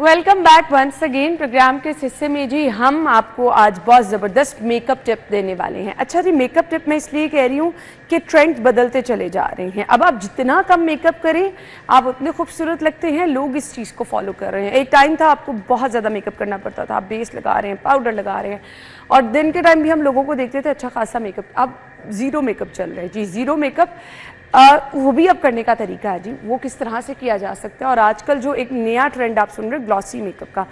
Welcome back once again. Program के इस हिस्से में जी हम आपको आज बहुत ज़बरदस्त मेकअप टिप देने वाले हैं। अच्छा जी, मेकअप टिप मैं इसलिए कह रही हूँ कि ट्रेंड बदलते चले जा रहे हैं। अब आप जितना कम मेकअप करें आप उतने खूबसूरत लगते हैं। लोग इस चीज़ को फॉलो कर रहे हैं। एक टाइम था आपको बहुत ज़्यादा मेकअप करना पड़ता था, आप बेस लगा रहे हैं, पाउडर लगा रहे हैं, और दिन के टाइम भी हम लोगों को देखते थे अच्छा खासा मेकअप। अब ज़ीरो मेकअप चल रहा है जी, ज़ीरो मेकअप। वो भी अब करने का तरीका है जी, वो किस तरह से किया जा सकता है। और आजकल जो एक नया ट्रेंड आप सुन रहे हैं ग्लॉसी मेकअप का,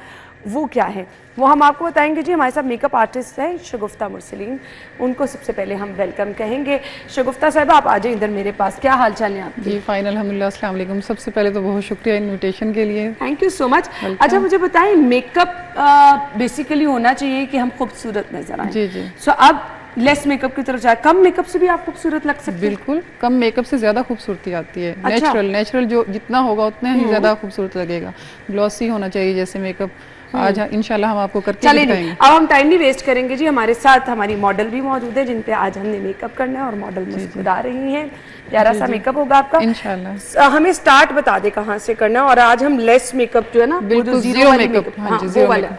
वो क्या है वो हम आपको बताएंगे जी। हमारे साथ मेकअप आर्टिस्ट हैं शगुफ्ता मुरसलीन, उनको सबसे पहले हम वेलकम कहेंगे। शगुफ्ता साहब आप आ जाए इधर मेरे पास, क्या हाल चाल है आप जी? फाइन अल्हम्दुलिल्लाह, अस्सलाम वालेकुम। सबसे पहले तो बहुत शुक्रिया इनविटेशन के लिए, थैंक यू सो मच। अच्छा मुझे बताएं, मेकअप बेसिकली होना चाहिए कि हम खूबसूरत नजर आए। जी जी। सो अब लेस मेकअप की तरफ जाए, कम मेकअप से भी आप खूबसूरत लग सकते हैं। बिल्कुल, कम मेकअप से ज्यादा खूबसूरती आती है। अच्छा? नेचुरल जो जितना होगा उतना ही ज्यादा खूबसूरत लगेगा। ग्लॉसी होना चाहिए जैसे मेकअप। आज इंशाल्लाह हम आपको करके दिखाएंगे। अब हम टाइम नहीं वेस्ट करेंगे जी, हमारे साथ हमारी मॉडल भी मौजूद है जिन पे आज हमने मेकअप करना है, और मॉडल मुस्कुरा रही हैं। प्यारा सा मेकअप होगा आपका इंशाल्लाह। हमें स्टार्ट बता दे कहाँ से करना है। और आज हम लेस मेकअप जो है ना, बिल्कुल जीरो मेकअप, वो वाला।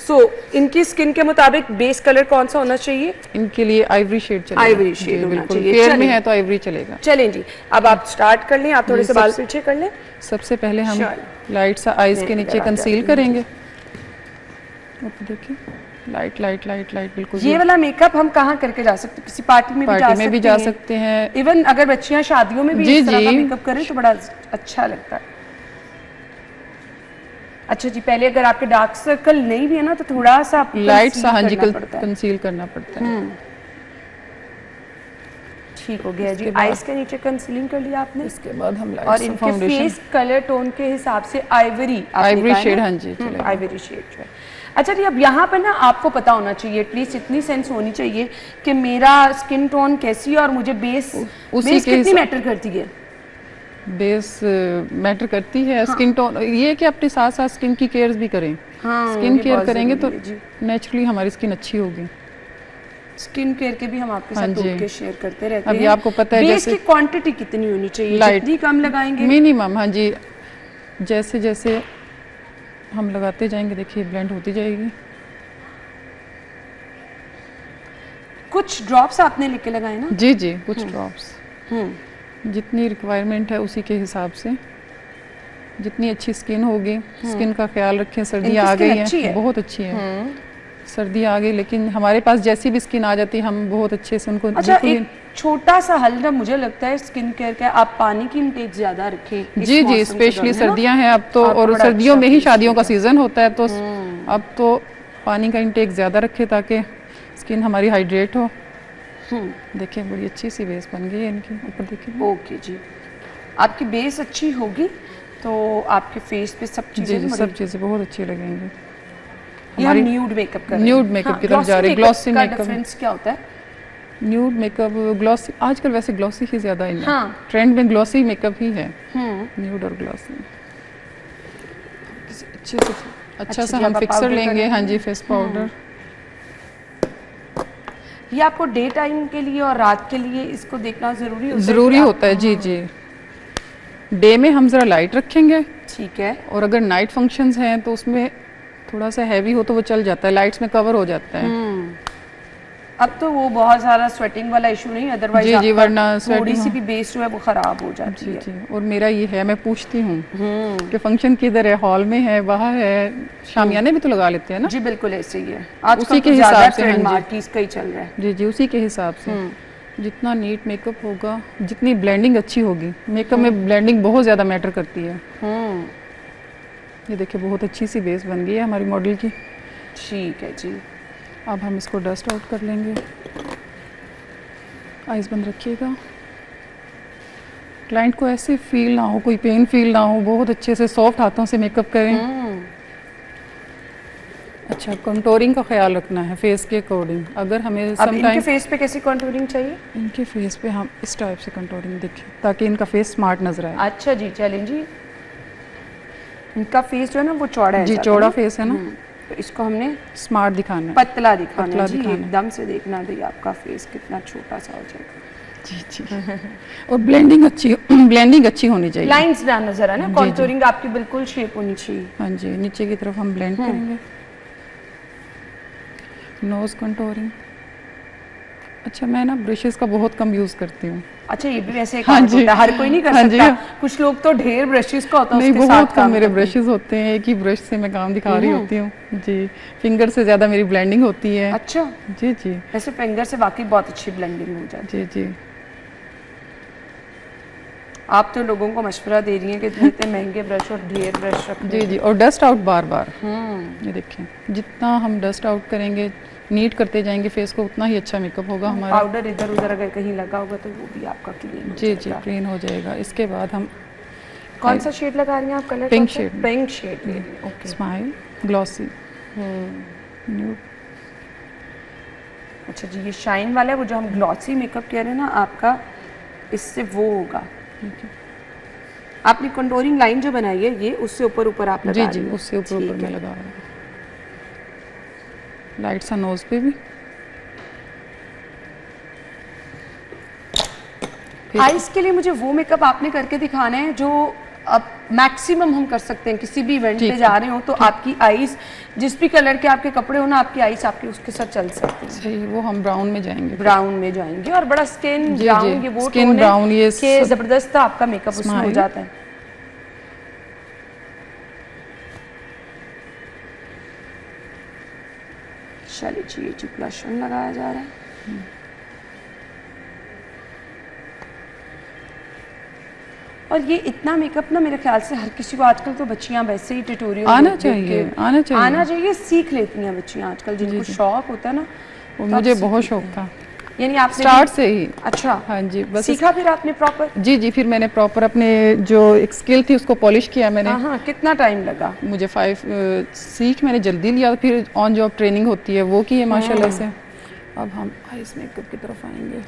सो इनकी स्किन के मुताबिक बेस कलर कौन सा होना चाहिए? इनके लिए आइवरी शेड चलेगा। आइवरी शेड होना चाहिए। फेयर में है तो आइवरी चलेगा। चलें जी, अब आप स्टार्ट कर लें। आप थोड़े से बाल पीछे कर लें। सबसे पहले हम लाइट सा आईज के नीचे कंसील करेंगे। देखिए, लाइट लाइट लाइट लाइट बिल्कुल। ये वाला मेकअप हम कहाँ करके जा सकते हैं? किसी पार्टी में भी जा सकते हैं। इवन अगर बच्चियां शादियों में भी इस तरह का मेकअप करें तो बड़ा अच्छा लगता है। अच्छा जी, पहले अगर आपके डार्क सर्कल नहीं भी है ना तो थोड़ा सा लाइट सा कंसील करना पड़ता है। ठीक हो गया जी। आईज के नीचे कंसीलिंग कर लिया आपने। इसके बाद हम लाइट और इनके फेस कलर टोन के हिसाब से आइवरी शेड, हाँ जी आइवरी शेड जो है। अच्छा जी, अब यहाँ पर ना आपको पता होना चाहिए, एटलीस्ट इतनी सेंस होनी चाहिए कि मेरा स्किन टोन कैसी है और मुझे बेस कितनी मैटर करती है। बेस मैटर करती है। स्किन टोन ये कि अपने साथ साथ स्किन की केयर भी करें। स्किन केयर करेंगे तो नेचुरली हमारी स्किन अच्छी होगी। स्किन केयर के भी हम आपके साथ टॉप के शेयर करते रहते हैं। अभी आपको पता है बेस की क्वांटिटी कितनी होनी चाहिए? जितनी कम लगाएंगे मिनिमम, हाँ जी। जैसे जैसे हम लगाते जाएंगे देखिए ब्लेंड होती जाएगी। कुछ ड्रॉप्स आपने लेके लगाए ना? जी जी, कुछ ड्रॉप्स जितनी रिक्वायरमेंट है उसी के हिसाब से। जितनी अच्छी स्किन होगी, स्किन का ख्याल रखें। सर्दियाँ आ गई हैं, बहुत अच्छी है। सर्दियाँ आ गई लेकिन हमारे पास जैसी भी स्किन आ जाती है हम बहुत अच्छे से उनको। अच्छा, एक छोटा सा हल ना मुझे लगता है स्किन केयर का, आप पानी की इंटेक ज्यादा रखें। जी जी, स्पेशली सर्दियाँ हैं अब तो, और सर्दियों में ही शादियों का सीजन होता है तो अब तो पानी का इंटेक ज्यादा रखें ताकि स्किन हमारी हाइड्रेट हो। देखिए बड़ी अच्छी सी बेस बन गई है इनकी। ऊपर देखिए। ओके जी, आपकी बेस अच्छी होगी तो आपके फेस पे सब चीजें बहुत अच्छी लगेंगी। हमारी न्यूड मेकअप कर रहे हैं। न्यूड मेकअप की तरफ जा रहे हैं। ग्लॉसी मेकअप का डिफरेंस क्या होता है? न्यूड मेकअप ग्लॉसी, आजकल वैसे ग्लॉसी ही ज्यादा इन है। ट्रेंड में ग्लॉसी मेकअप ही है। न्यूड और ग्लॉसी अच्छे से अच्छा सा हम फिक्सर लेंगे। हाँ जी, फेस पाउडर। ये आपको डे टाइम के लिए और रात के लिए इसको देखना जरूरी होता है। जी जी, डे में हम जरा लाइट रखेंगे, ठीक है। और अगर नाइट फंक्शंस हैं तो उसमें थोड़ा सा हैवी हो तो वो चल जाता है, लाइट्स में कवर हो जाता है। अब तो वो बहुत सारा स्वेटिंग वाला इशू नहीं, अदरवाइज जी जी, वरना थोड़ी सी भी बेस जो है वो खराब हो जाती है। जी, और मेरा ये है, मैं पूछती हूँ कि फंक्शन किधर है, हॉल में है, बाहर है, शामियाने भी तो लगा लेते हैं ना। जी बिल्कुल ऐसे ही है, उसी के हिसाब से मार्कीज का ही चल रहा है। जी जी, उसी के हिसाब से जितना नीट मेकअप होगा, जितनी ब्लेंडिंग अच्छी होगी। मेकअप में ब्लेंडिंग बहुत ज्यादा मैटर करती है। ये देखिए बहुत अच्छी सी बेस बन गई है हमारी मॉडल की। ठीक है जी, अब हम इसको डस्ट आउट कर लेंगे। आइज बंद रखिएगा। क्लाइंट को ऐसे फील ना हो, कोई पेन फील ना हो, बहुत अच्छे से सॉफ्ट हाथों से मेकअप करें। अच्छा, कंटूरिंग का ख्याल रखना है फेस के अकॉर्डिंग। अगर हमें इनके फेस पे कैसी कंटूरिंग चाहिए? इनके फेस पे हम इस टाइप से कंटूरिंग देखें ताकि इनका फेस स्मार्ट नजर आए। अच्छा जी, चलें जी। इनका फेस जो है ना वो चौड़ा है। जी, चौड़ा फेस है ना, तो इसको हमने स्मार्ट दिखाना है, पतला दिखाना है जी। एकदम से देखना भाई आपका फेस कितना छोटा सा हो जाएगा। जी जी। और ब्लेंडिंग अच्छी होनी चाहिए। लाइंस ना नजर आए ना, कॉन्टूरिंग आपकी बिल्कुल शेप होनी चाहिए। हाँ जी, नीचे की तरफ हम ब्लेंड करेंगे। Nose contouring. अच्छा, मैं ना ब्रशेस का बहुत कम यूज करती हूँ। अच्छा, ये भी वैसे एक आर्ट होता है, हर कोई नहीं कर सकता। कुछ लोग तो ढेर ब्रशेस का होता है, नहीं, उसके बहुत साथ कम मेरे ब्रशेस होते हैं, एक ही ब्रश से मैं काम दिखा रही होती हूँ जी। फिंगर से ज़्यादा मेरी ब्लेंडिंग होती है। अच्छा जी जी। वैसे फिंगर से वाकई बहुत अच्छी ब्लेंडिंग हो जाती है। जी जी। आप तो लोगों को मशवरा दे रही हैं कि इतने महंगे ब्रश और ढेर ब्रश रखने। जी जी। और डस्ट आउट बार बार। ये देखिए, जितना हम डस्ट आउट करेंगे, नीट करते जाएंगे फेस को, उतना ही अच्छा मेकअप होगा हमारा। पाउडर इधर उधर अगर कहीं लगा होगा तो वो भी आपका क्लीन हो जी जाएगा। जी, क्लीन हो जाएगा। इसके बाद हम कौन सा शेड लगा रही हैं आप? Colour pink shade. Pink shade ले रही हैं, ओके। Smile glossy nude. अच्छा जी, ये शाइन वाला है, वो जो हम ग्लॉसी मेकअप कह रहे हैं ना आपका, इससे वो होगा। आपने कंटूरिंग लाइन जो बनाई है ये उससे ऊपर ऊपर आप लगा जी जी, उससे ऊपर ऊपर मैं लगा रहा हूँ। लाइट सा नोज पे भी। आईज के लिए मुझे वो मेकअप आपने करके दिखाना है जो अब मैक्सिमम हम कर सकते हैं। किसी भी इवेंट पे जा रहे हो तो आपकी आईज, जिस भी कलर के आपके कपड़े हो ना, आपकी आईज आपके उसके साथ चल सकती है। सही, वो हम ब्राउन में जाएंगे। ब्राउन में जाएंगे और बड़ा स्किन ब्राउन, ये वो स्किन ब्राउन, ये कि जबरदस्त आपका मेकअप उसमें हो जाता है। चलिए जी, ये ब्लश ऑन लगाया जा रहा है। और ये इतना मेकअप ना मेरे ख्याल से हर किसी को, आजकल तो बच्चियां वैसे ही ट्यूटोरियल आना चाहिए सीख लेती हैं बच्चियां आजकल, जिनको शौक होता है ना। मुझे बहुत शौक था, यानी आपने स्टार्ट से ही। अच्छा, हाँ जी, बस सीखा फिर आपने प्रॉपर? जी जी, फिर मैंने प्रॉपर अपने जो एक स्किल थी उसको पॉलिश किया मैंने। हाँ, कितना टाइम लगा? मुझे सीख मैंने जल्दी लिया, फिर ऑन जॉब ट्रेनिंग होती है वो की है माशाल्लाह से। अब हम आइस मेकअप की तरफ आएंगे।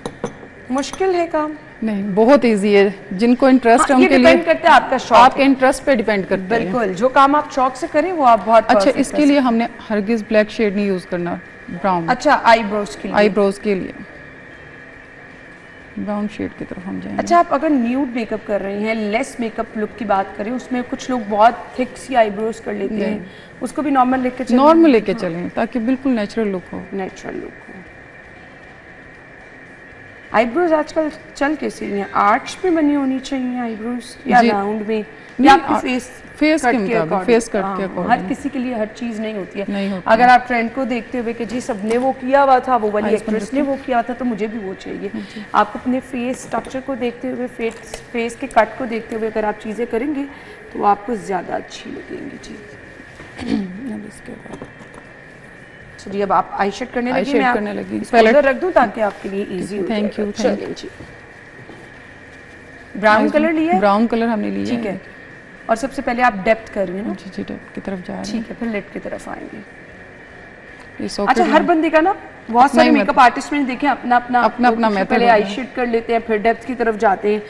मुश्किल है काम? नहीं, बहुत इजी है। जिनको इंटरेस्ट है उनके लिए। डिपेंड करता है आपका शौक, आपके इंटरेस्ट पे डिपेंड करता है। बिल्कुल, जो काम आप शौक से करें वो आप बहुत अच्छा, इसके लिए हमने हरगिज ब्लैक शेड नहीं यूज करना, ब्राउन। अच्छा, आईब्रोज के लिए? आईब्रोज के लिए ब्राउन शेड की तरफ हम जाएंगे। अच्छा, आप अगर न्यूड मेकअप कर रही हैं, लेस मेकअप लुक की बात करें, उसमें कुछ लोग बहुत थिक सी आईब्रोज कर लेते हैं, उसको भी नॉर्मल लेके चलें? नॉर्मल लेके चलें ताकि बिल्कुल नेचुरल लुक हो। नेचुरल लुक हो। आईब्रोज आजकल चल कैसी हैं? आर्च में बनी होनी चाहिए आईब्रोज या राउंड में, या आपके फेस कट के अकॉर्डिंग? हर किसी के लिए हर चीज नहीं होती है। नहीं होती। अगर आप ट्रेंड को देखते हुए कि जी सबने वो किया हुआ था, वो वाली एक्ट्रेस ने वो किया हुआ था, तो मुझे भी वो चाहिए। आप अपने फेस स्ट्रक्चर को देखते हुए, फेस के कट को देखते हुए अगर आप चीजें करेंगे तो वो आपको ज्यादा अच्छी लगेंगी जी। अब इसके बाद चलिए, अब आप आई शेड करने लगी। मैं करने लगी। पहले रख दूं ताकि आपके लिए इजी हो। Thank you. चलिए जी, ब्राउन कलर लिया है? ब्राउन कलर हमने लिया ठीक है। और सबसे पहले आप डेप्थ कर रही हैं ना? जी जी, डेप्थ की तरफ जा रहे हैं। ठीक है, फिर लिड की तरफ आएंगे। अच्छा, हर बंदे का ना, बहुत सारे मेकअप आर्टिस्ट मैंने देखे अपना अपना मेथड, पहले आई शेड कर लेते हैं, फिर डेप्थ की तरफ जाते हैं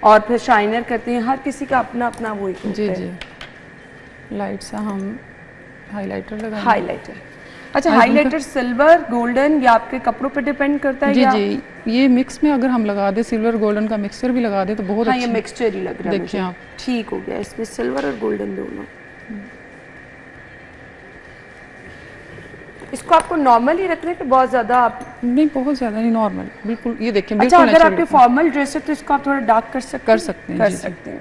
और फिर शाइनर करते हैं। हर किसी का अपना अपना वो एक होता है। जी जी। लाइट सा हम हाइलाइटर लगाएंगे। हाइलाइटर। अच्छा, हाइलाइटर सिल्वर गोल्डन या आपके कपड़ों पे डिपेंड करता है? जी जी, ये मिक्स में अगर हम लगा दे, सिल्वर गोल्डन का मिक्सचर भी लगा दे तो बहुत अच्छा। ये मिक्सचर ही लग रहा है, देखिए आप। ठीक हो गया, इसमें सिल्वर और गोल्डन दोनों। इसको आपको नॉर्मल ही रखना है कि बहुत ज्यादा आप? नहीं, बहुत ज्यादा नहीं, नॉर्मल बिल्कुल। ये देखिए, अच्छा, अगर आपके फॉर्मल ड्रेस है तो इसको आप थोड़ा डार्क कर सकते हैं।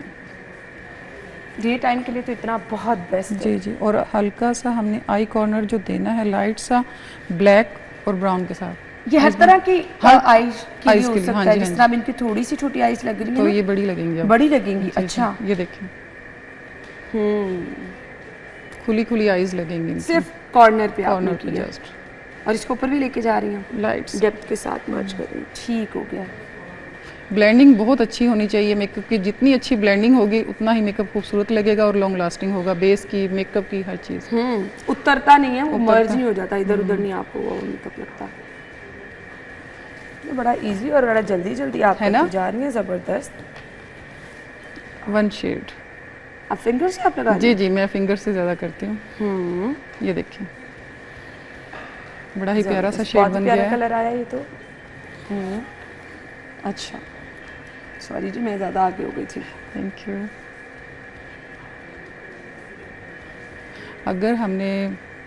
डे टाइम के लिए तो इतना बहुत बेस्ट है। जी जी। और हल्का सा हमने आई कॉर्नर जो देना है, लाइट सा ब्लैक और ब्राउन के साथ। ये हर तरह की आईज के लिए हो सकता है। जिस तरह इनकी थोड़ी सी छोटी आईज लग रही है तो ये बड़ी लगेंगी। बड़ी लगेंगी। अच्छा, ये देखिए, खुली खुली आईज लगेंगी सिर्फ कॉर्नर पे जस्ट। और इसको ऊपर भी लेके जा रही हैं, लाइट्स डेप्थ के साथ मर्ज कर रही हैं। ठीक हो गया। ब्लेंडिंग बहुत अच्छी होनी चाहिए मेकअप की। जितनी अच्छी ब्लेंडिंग होगी उतना ही मेकअप खूबसूरत लगेगा और लॉन्ग लास्टिंग होगा। बेस की, मेकअप की, हर चीज। उतरता नहीं है, वो मर्ज नहीं हो जाता, इधर उधर नहीं आपको वो मेकअप लगता। ये बड़ा इजी और बड़ा जल्दी जल्दी आप जा रही हैं, जबरदस्त। वन शेड आप फिंगर से आप लगा? जी जी, मैं फिंगर से ज्यादा करती हूँ। ये देखिए, बड़ा ही प्यारा सा शेड बन गया है। कलर आया ये तो। अच्छा, सॉरी जी, मैं ज़्यादा आगे हो गई थी। Thank you. अगर हमने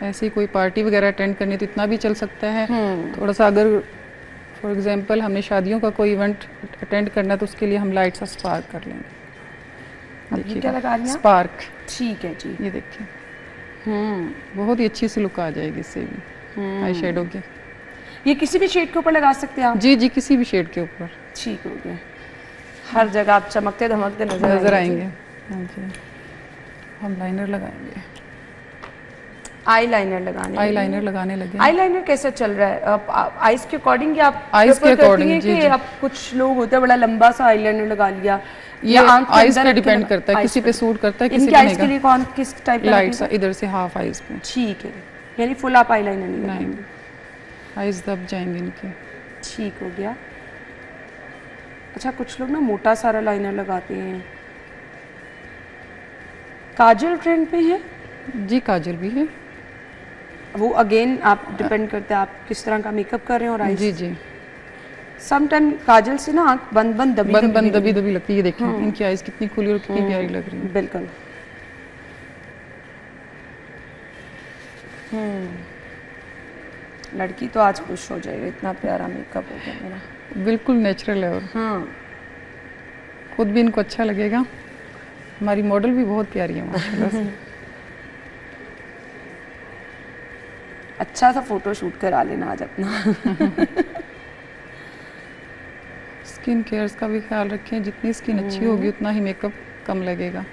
ऐसी कोई पार्टी वगैरह अटेंड करनी है तो इतना भी चल सकता है। थोड़ा सा अगर फॉर एग्जांपल हमने शादियों का कोई इवेंट अटेंड करना है तो उसके लिए हम लाइट सा स्पार्क कर लेंगे। देखिए क्या लगा रही हैं? स्पार्क। ठीक है जी। ये देखिए बहुत ही अच्छी सी लुक आ जाएगी इससे भी आई शेडो की। ये किसी भी शेड के ऊपर लगा सकते हैं आप? जी जी, किसी भी शेड के ऊपर। ठीक हो गया। हर जगह आप चमकते धमकते नजर आएंगे। हाँ जी, हम लाइनर लगाएंगे। आई लाइनर लगाने लगे। आई लाइनर कैसा चल रहा है? आइज के अकॉर्डिंग या आप आइज के अकॉर्डिंग? जी जी। आप कुछ लोग होते हैं बड़ा लंबा सा आई लाइनर लगा लिया, ये आइज पे डिपेंड करता है, किसी पे सूट करता है, किसी पे नहीं। आइज के लिए कौन किस टाइप का? लाइट सा इधर से हाफ आइज पे। ठीक है, यानी फुल आप आई लाइनर नहीं लगाएंगे? आइज दब जाएंगे इनके। ठीक हो गया। अच्छा, कुछ लोग ना मोटा सारा लाइनर लगाते हैं। काजल ट्रेंड पे है? जी, काजल भी है। वो अगेन आप डिपेंड करता है आप किस तरह का मेकअप कर रहे हैं और आइज। जी जी। सम टाइम काजल से ना आँख बंद दबी लगती है। ये देखिए इनकी आइज कितनी खुली और कितनी प्यारी लग रही है। बिल्कुल। लड़की तो आज खुश हो जाएगी, इतना प्यारा मेकअप हो गया मेरा। बिल्कुल नेचुरल है और खुद भी इनको अच्छा लगेगा। हमारी मॉडल भी बहुत प्यारी है माशाल्लाह से। अच्छा सा फोटो शूट करा लेना आज अपना। स्किन केयर्स का भी ख्याल रखें, जितनी स्किन अच्छी होगी उतना ही मेकअप कम लगेगा।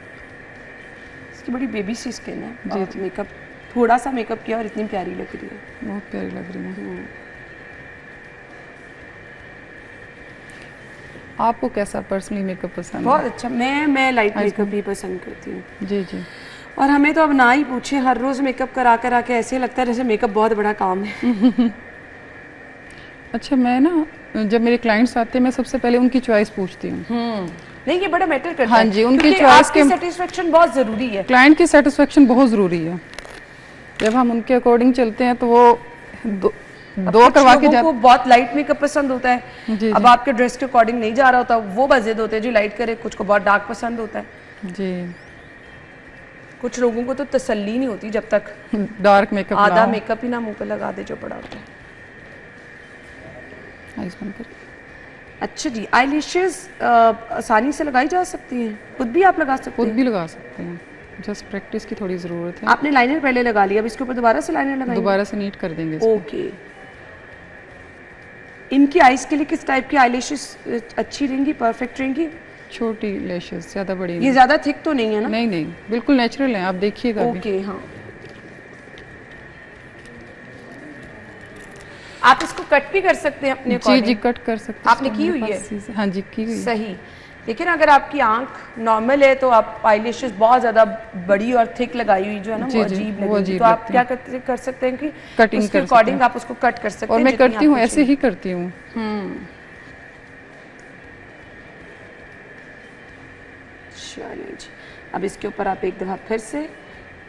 इसकी बड़ी बेबी सी स्किन है जी। मेकअप थोड़ा सा मेकअप किया और इतनी प्यारी लग रही है, बहुत प्यारी लग रही है। आपको कैसा पर्सनली मेकअप पसंद है? बहुत अच्छा। मैं लाइट मेकअप ही पसंद करती हूँ। जी जी। और हमें तो अब ना ही पूछे, हर रोज मेकअप करा के ऐसे लगता है जैसे मेकअप बहुत बड़ा काम है। अच्छा, मैं ना जब मेरे क्लाइंट्स आते हैं मैं सबसे पहले उनकी चॉइस पूछती हूँ। नहीं, ये बड़ा मैटर करता है। हाँ जी, उनकी चॉइस के सेटिस्फेक्शन बहुत जरूरी है। क्लाइंट की सेटिस्फेक्शन बहुत जरूरी है। जब हम उनके अकॉर्डिंग चलते हैं तो वो दो करवा के जाते। बहुत लाइट मेकअप पसंद होता है। जी, अब आपके ड्रेस के अकॉर्डिंग नहीं जा रहा होता, वो बस जिद होते हैं जी लाइट करे। कुछ को बहुत डार्क पसंद होता है जी। कुछ लोगों को तो तसल्ली नहीं होती जब तक डार्क मेकअप आधा मेकअप ही ना मुंह पे लगा दे जो पड़ा होता है। आइज बंद कर। अच्छा जी, आईलैशेस आसानी से लगाई जा सकती हैं? खुद भी आप लगा सकते हैं? खुद भी लगा सकते हैं, जस्ट प्रैक्टिस की थोड़ी ज़रूरत है। आपने लाइनर पहले लगा लिया, अब इसके ऊपर दोबारा से लाइनर लगाएंगे? दोबारा से नीट कर देंगे। ओके। इनकी आइज के लिए किस टाइप की आईलैशेस अच्छी रहेंगी, परफेक्ट रहेंगी? छोटी लैशेस, ज़्यादा बड़ी नहीं। ये ज़्यादा थिक तो नहीं है ना? नहीं नहीं, बिल्कुल नेचुरल है, आप देखिएगा। ओके, हाँ। आप इसको कट भी कर सकते हैं अपने जी जी, कट कर सकते हैं। आपने की हुई है? हाँ जी, की हुई है। सही। लेकिन अगर आपकी आंख नॉर्मल है तो आप आईलैशेस बहुत ज्यादा बड़ी और थिक लगाई हुई जो है ना वो अजीब लगेगी, तो आप क्या कर सकते हैं कि कटिंग उसके अकॉर्डिंग आप उसको कट कर सकते हैं। और मैं करती हूँ, ऐसे ही करती हूँ। चलिए जी, अब इसके ऊपर आप एक दफा फिर से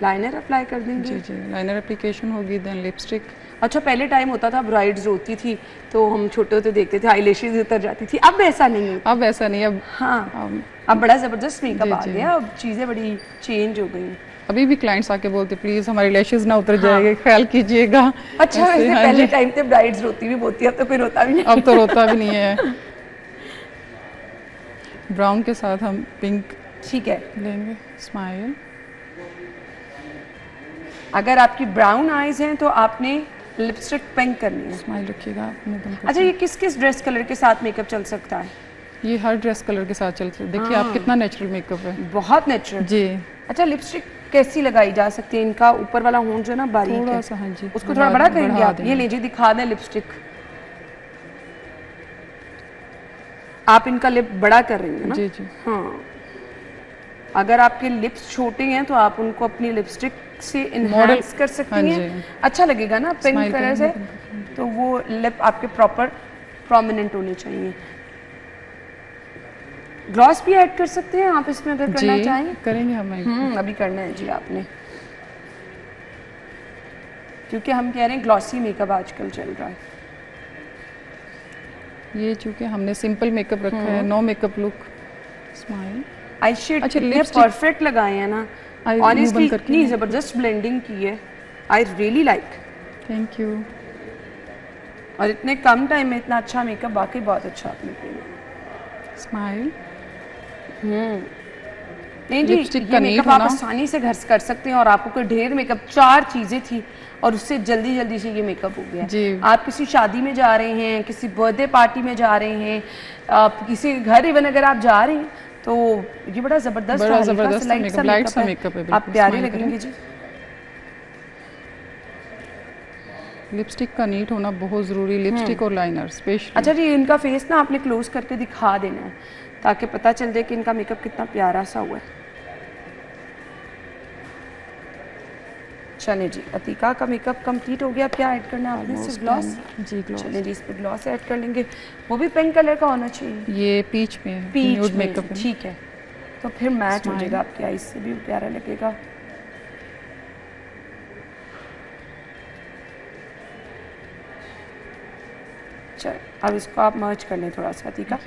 लाइनर अप्लाई कर देंगे। जी जी, लाइनर एप्लीकेशन होगी, देन लिपस्टिक। अच्छा, पहले टाइम होता था ब्राइड्स रोती थी तो हम छोटे होते देखते थे आईलैशेस उतर जाती थी, अब ऐसा नहीं है। अब ऐसा नहीं, अब हाँ, अब बड़ा जबरदस्त मेकअप आ गया, अब चीजें बड़ी चेंज हो गई। अभी भी क्लाइंट्स आके बोलते प्लीज हमारी लैशेस ना उतर जाएंगे, ख्याल कीजिएगा। अच्छा, वैसे पहले टाइम पे ब्राइड्स रोती भी होती है, अब तो कोई रोता भी नहीं। अब तो रोता भी नहीं है। ब्राउन के साथ हम पिंक ठीक है लेंगे। स्माइल। अगर आपकी ब्राउन आईज हैं तो आपने लिपस्टिक पिंक करनी है। स्माइल रखिएगा। अच्छा, ये किस किस ड्रेस कलर के साथ मेकअप चल सकता है? ये हर ड्रेस कलर के साथ चल सकता है। देखिए आप कितना नेचुरल मेकअप है, बहुत नेचुरल जी। अच्छा, लिपस्टिक कैसी लगाई जा सकती है? इनका ऊपर वाला होंठ जो ना बारीक थोड़ा है, सा, हाँ जी, उसको थोड़ा बड़ा करेंगे आप? ये लीजिए, दिखा दें लिपस्टिक। आप इनका लिप बड़ा कर रही हैं ना? जी जी। हाँ, अगर आपके लिप्स छोटे हैं तो आप उनको अपनी लिपस्टिक से इनहैंस कर सकती हैं। अच्छा लगेगा ना पिंक कलर से, तो वो लिप आपके प्रॉपर प्रोमिनेंट होने चाहिए। ग्लॉस भी ऐड कर सकते हैं आप इसमें अगर करना चाहें। करेंगे हम। अभी करना है जी आपने, क्योंकि हम कह रहे हैं ग्लॉसी मेकअप आजकल चल रहा है। ये चूंकि हमने सिंपल मेकअप रखा है, नो मेकअप लुक। स्माइल। आई शेड इतने परफेक्ट लगाए हैं ना, ऑनेस्टली इतनी जबरदस्त ब्लेंडिंग की है, I really like. Thank you. और इतने कम टाइम में इतना अच्छा मेकअप, वाकई बहुत अच्छा आपने किया। स्माइल। नहीं जी, ये मेकअप आप आसानी से घर से कर सकते हैं, और आपको कोई ढेर मेकअप, 4 चीजें थी और उससे जल्दी जल्दी से ये मेकअप हो गया जी। आप किसी शादी में जा रहे हैं, किसी बर्थडे पार्टी में जा रहे हैं, आप किसी घर इवन अगर आप जा रहे हैं, तो ये बड़ा जबरदस्त लाइट सा मेकअप है, आप प्यारे लगेंगे जी। लिपस्टिक का नीट होना बहुत जरूरी, लिपस्टिक और लाइनर स्पेशली। अच्छा जी, इनका फेस ना आपने क्लोज करके दिखा देना है ताकि पता चल जाए कि इनका मेकअप कितना प्यारा सा हुआ है। चले जी, अतीका का मेकअप कंप्लीट हो गया। क्या ऐड करना है आपने? सिर्फ ग्लॉस जी, ग्लॉस। चलिए जी, इस पे ग्लॉस ऐड कर लेंगे। वो भी पिंक कलर का होना चाहिए। ये पीच में है, पीच मेकअप, ठीक है, तो फिर मैच हो जाएगा आपकी आईज से, भी प्यारा लगेगा। चल, अब इसको आप मर्ज कर लें थोड़ा सा, अतीका।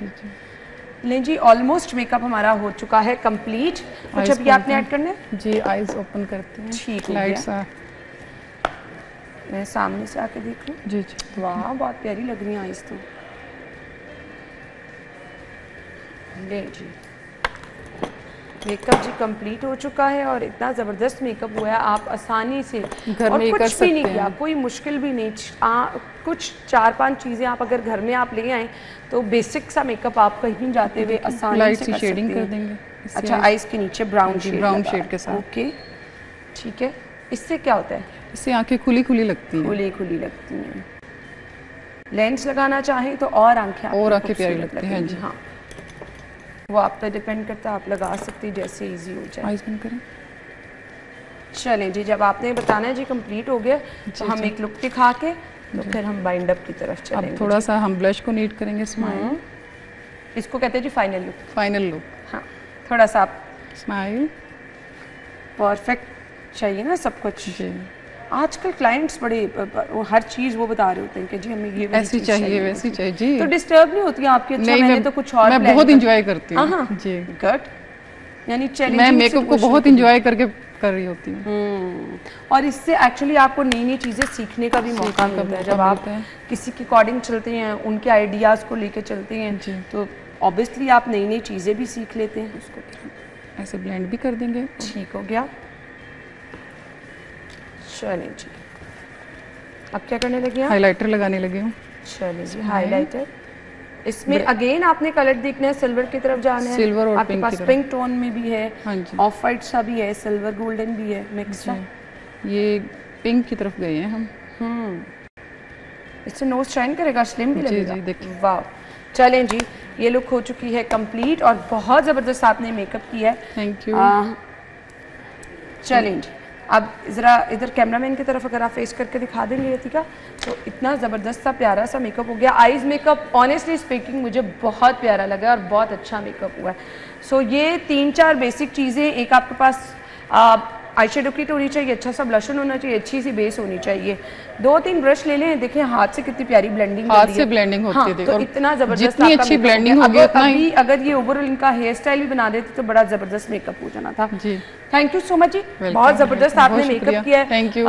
लें जी, ऑलमोस्ट मेकअप हमारा हो चुका है कंप्लीट। कुछ अभी आपने ऐड करने जी, आईज ओपन करते हैं। ठीक लाइट्स है, मैं सामने से आके देख लूं। जी जी, वाह बहुत प्यारी लग रही है आईज तो। ले जी, मेकअप जी कंप्लीट हो चुका है और इतना ज़बरदस्त मेकअप हुआ है, आप आसानी से घर में कर सकते हैं। नहीं किया, कोई मुश्किल भी नहीं। कुछ 4-5 चीज़ें आप अगर घर में आप ले आए तो बेसिक सा मेकअप आप कहीं जाते हुए आसानी से कर शेडिंग सकते कर देंगे। अच्छा, आईज के नीचे ब्राउन शेड के साथ। ओके, ठीक है। इससे क्या होता है? इससे आंखें खुली खुली लगती हैं। खुली लगती हैं। लेंस लगाना चाहें तो और आंखें प्यारी लगती हैं जी। हाँ, वो आप पर डिपेंड करता है, आप लगा सकती जैसे इजी हो जाए। आईज बंद करें। चलें जी, जब आपने बताना है जी कंप्लीट हो गया तो हम एक लुक दिखा के तो फिर हम बाइंड अप की तरफ चलेंगे। अब थोड़ा सा हम ब्लश को नीट करेंगे। स्माइल, इसको कहते हैं जी फाइनल लुक। हाँ, थोड़ा सा आप स्माइल। परफेक्ट चाहिए ना सब कुछ जी। आजकल क्लाइंट्स बड़े हर चीज वो बता रहे होते हैं कि जी हमें ये ऐसी चाहिए वैसी चाहिए जी, तो डिस्टर्ब नहीं होती आपकी? अच्छा, नहीं, मैंने तो कुछ और मैं बहुत इंजॉय करती हूँ जी। गुड, यानी चैलेंजिंग मैं मेकअप को बहुत इंजॉय करके कर रही होती हूँ। और इससे एक्चुअली आपको नई नई चीज़ें सीखने का भी मौका मिलता है। जब आप किसी के अकॉर्डिंग चलते हैं, उनके आइडियाज़ को लेके चलते हैं, तो ऑब्वियसली आप नई नई चीज़ें भी सीख लेते हैं। उसको ऐसे ब्लेंड भी कर देंगे। ठीक हो गया। चलिए जी, अब क्या करने लगे? हाइलाइटर लगाने लगे हूँ। चलिए जी, हाइलाइटर। इसमें अगेन आपने कलर देखना है, सिल्वर की तरफ जाना है। सिल्वर और आपके पास पिंक टोन में भी है, हाँ जी, ऑफ वाइट सा भी है, सिल्वर गोल्डन भी है, मिक्स है। ये पिंक की तरफ गए हैं हम। इससे नोज शाइन करेगा, स्लिम भी लगेगा। जी, देखिए। वाह, चलें जी, ये लुक हो चुकी है कंप्लीट और बहुत ज़बरदस्त आपने मेकअप किया है। Thank you. चलें जी, अब ज़रा इधर कैमरामैन की तरफ अगर आप फेस करके दिखा देंगे यतिका, तो इतना ज़बरदस्त सा प्यारा सा मेकअप हो गया। आईज मेकअप ऑनेस्टली स्पीकिंग मुझे बहुत प्यारा लगा और बहुत अच्छा मेकअप हुआ है। सो ये 3-4 बेसिक चीज़ें, एक आपके पास आई शेडो किट होनी चाहिए, अच्छा सा ब्लशन होना चाहिए, अच्छी सी बेस होनी चाहिए, 2-3 ब्रश ले लें। देखें हाथ से कितनी प्यारी ब्लेंडिंग, हाथ से ब्लेंडिंग होती है। तो इतना जबरदस्त जितनी अच्छी ब्लेंडिंग होगी उतना ही। अगर ये ओवरऑल इनका हेयर स्टाइल भी बना देते तो बड़ा जबरदस्त मेकअप हो जाना था जी। थैंक यू सो मच जी, बहुत जबरदस्त आपने मेकअप किया है। Thank you.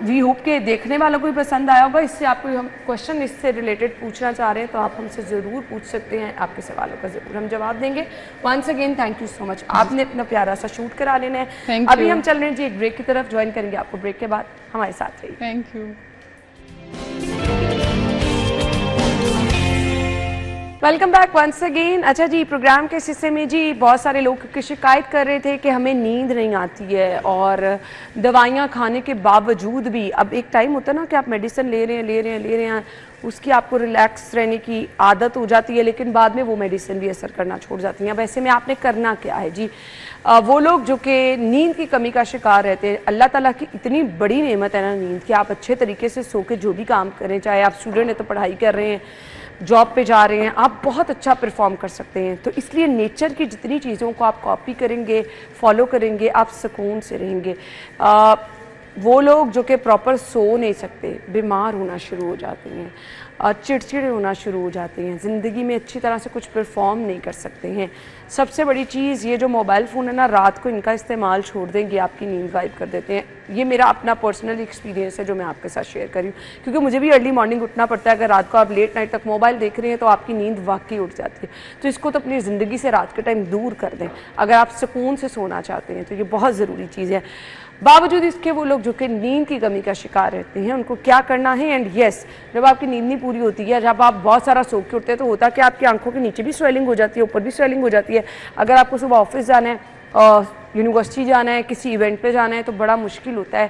वी होप के देखने वालों को भी पसंद आया होगा। इससे आपको हम क्वेश्चन इससे रिलेटेड पूछना चाह रहे हैं तो आप हमसे ज़रूर पूछ सकते हैं, आपके सवालों का ज़रूर हम जवाब देंगे। Once again thank you so much, आपने अपना प्यारा सा शूट करा लेना है। अभी हम चल रहे हैं जी एक ब्रेक की तरफ, ज्वाइन करेंगे आपको ब्रेक के बाद, हमारे साथ रहिए। Thank you. Welcome back once again. अच्छा जी, प्रोग्राम के हिस्से में जी बहुत सारे लोग शिकायत कर रहे थे कि हमें नींद नहीं आती है और दवाइयाँ खाने के बावजूद भी, अब एक टाइम होता है ना कि आप मेडिसिन ले रहे हैं, उसकी आपको रिलैक्स रहने की आदत हो जाती है, लेकिन बाद में वो मेडिसिन भी असर करना छोड़ जाती हैं। अब ऐसे में आपने करना क्या है जी? वो लोग जो कि नींद की कमी का शिकार रहते हैं, अल्लाह ताला की इतनी बड़ी नेमत है ना नींद कि आप अच्छे तरीके से सो के जो भी काम करें, चाहे आप स्टूडेंट हैं तो पढ़ाई कर रहे हैं, जॉब पे जा रहे हैं, आप बहुत अच्छा परफॉर्म कर सकते हैं। तो इसलिए नेचर की जितनी चीज़ों को आप कॉपी करेंगे, फॉलो करेंगे, आप सुकून से रहेंगे। वो लोग जो कि प्रॉपर सो नहीं सकते, बीमार होना शुरू हो जाते हैं। चिड़चिड़े होना शुरू हो जाते हैं, ज़िंदगी में अच्छी तरह से कुछ परफॉर्म नहीं कर सकते हैं। सबसे बड़ी चीज़ ये जो मोबाइल फ़ोन है ना, रात को इनका इस्तेमाल छोड़ देंगे आपकी नींद गायब कर देते हैं। ये मेरा अपना पर्सनल एक्सपीरियंस है जो मैं आपके साथ शेयर कर रही हूँ, क्योंकि मुझे भी अर्ली मॉर्निंग उठना पड़ता है। अगर रात को आप लेट नाइट तक मोबाइल देख रहे हैं तो आपकी नींद वाकई उठ जाती है। तो इसको तो अपनी ज़िंदगी से रात के टाइम दूर कर दें अगर आप सुकून से सोना चाहते हैं, तो ये बहुत ज़रूरी चीज़ है। बावजूद इसके वो लोग जो कि नींद की कमी का शिकार रहते हैं, उनको क्या करना है? एंड यस, जब आपकी नींद नहीं पूरी होती है, जब आप बहुत सारा सो के उठते हैं, तो होता है कि आपकी आंखों के नीचे भी स्वेलिंग हो जाती है, ऊपर भी स्वेलिंग हो जाती है। अगर आपको सुबह ऑफिस जाना है, यूनिवर्सिटी जाना है, किसी इवेंट पे जाना है, तो बड़ा मुश्किल होता है।